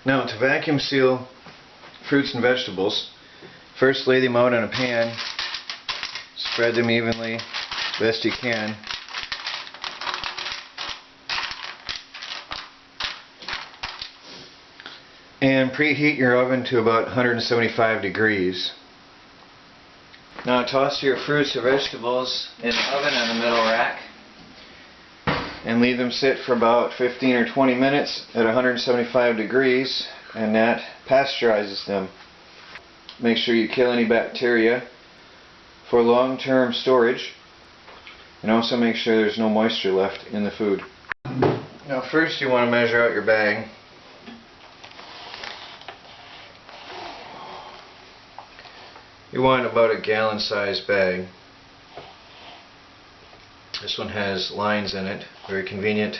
Now, to vacuum seal fruits and vegetables, first lay them out on a pan, spread them evenly best you can. And preheat your oven to about 175 degrees. Now toss your fruits or vegetables in the oven on the middle rack and leave them sit for about 15 or 20 minutes at 175 degrees, and that pasteurizes them. Make sure you kill any bacteria for long-term storage, and also make sure there's no moisture left in the food. Now first you want to measure out your bag. You want about a gallon size bag. This one has lines in it, very convenient.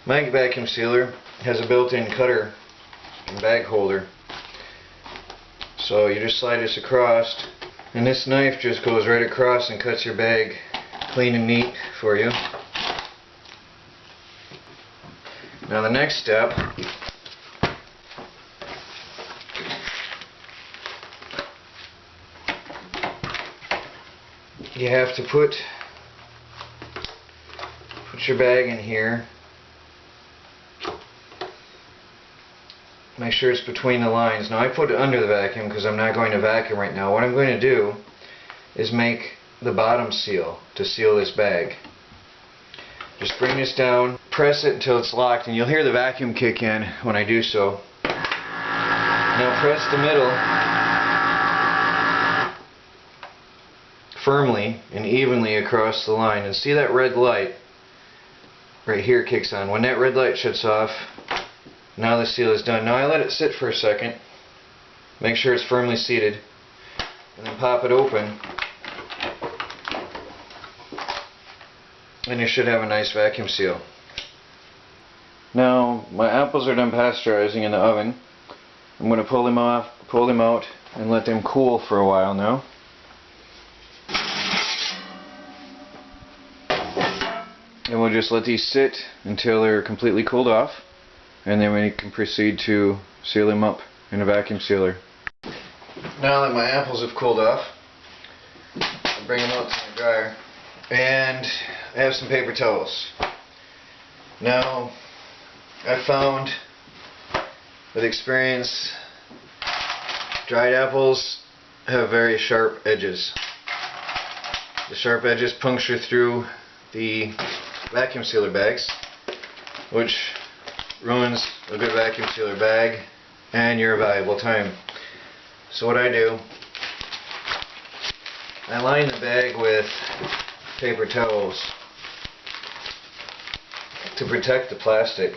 My vacuum sealer has a built-in cutter and bag holder. So you just slide this across, and this knife just goes right across and cuts your bag clean and neat for you. Now the next step, you have to put your bag in here. Make sure it's between the lines. Now I put it under the vacuum because I'm not going to vacuum right now. What I'm going to do is make the bottom seal to seal this bag. Just bring this down, press it until it's locked, and you'll hear the vacuum kick in when I do so. Now press the middle firmly and evenly across the line, and see that red light right here kicks on. When that red light shuts off, now the seal is done. Now I let it sit for a second, make sure it's firmly seated, and then pop it open, and you should have a nice vacuum seal. Now my apples are done pasteurizing in the oven. I'm going to pull them out and let them cool for a while now. And we'll just let these sit until they're completely cooled off, and then we can proceed to seal them up in a vacuum sealer. Now that my apples have cooled off, I'll bring them out to my dryer, and I have some paper towels. Now I found with experience, dried apples have very sharp edges. The sharp edges puncture through the vacuum sealer bags, which ruins a good vacuum sealer bag and your valuable time. So what I do, I line the bag with paper towels to protect the plastic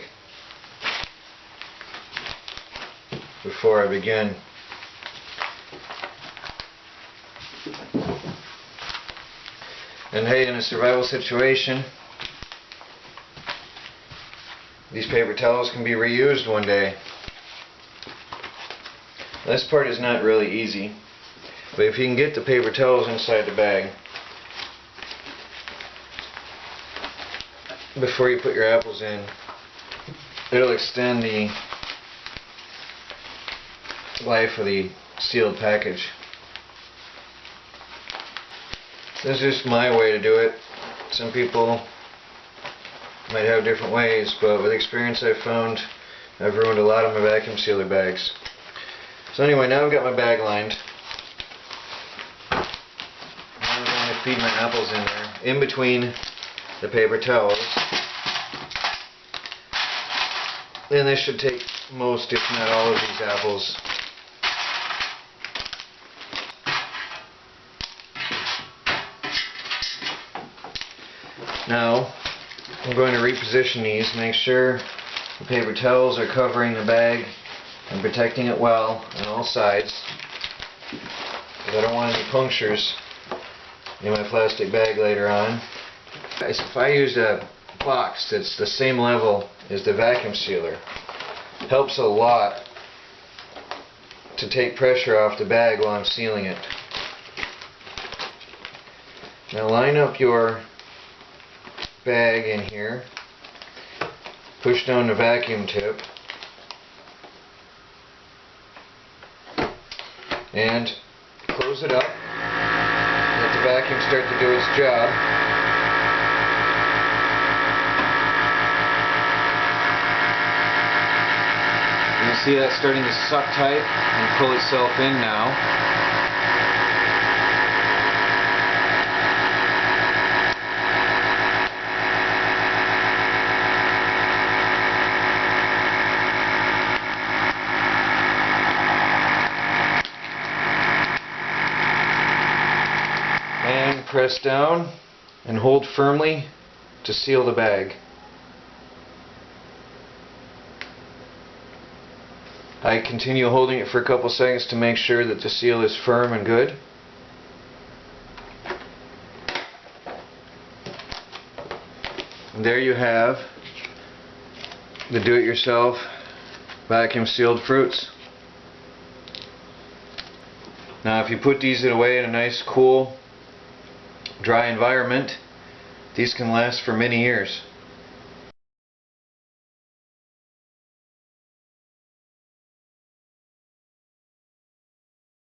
before I begin. And hey, in a survival situation, these paper towels can be reused one day. This part is not really easy, but if you can get the paper towels inside the bag before you put your apples in, it'll extend the life of the sealed package. This is just my way to do it. Some people might have different ways, but with experience I've found I've ruined a lot of my vacuum sealer bags. So anyway, now I've got my bag lined. Now I'm going to feed my apples in there, in between the paper towels. And this should take most, if not all, of these apples. Now, I'm going to reposition these, make sure the paper towels are covering the bag and protecting it well on all sides, because I don't want any punctures in my plastic bag later on. If I used a box that's the same level as the vacuum sealer, it helps a lot to take pressure off the bag while I'm sealing it. Now line up your bag in here, push down the vacuum tip, and close it up. Let the vacuum start to do its job. You can see that starting to suck tight and pull itself in now. And press down and hold firmly to seal the bag. I continue holding it for a couple seconds to make sure that the seal is firm and good. And there you have the do-it-yourself vacuum sealed fruits. Now if you put these away in a nice cool dry environment, these can last for many years.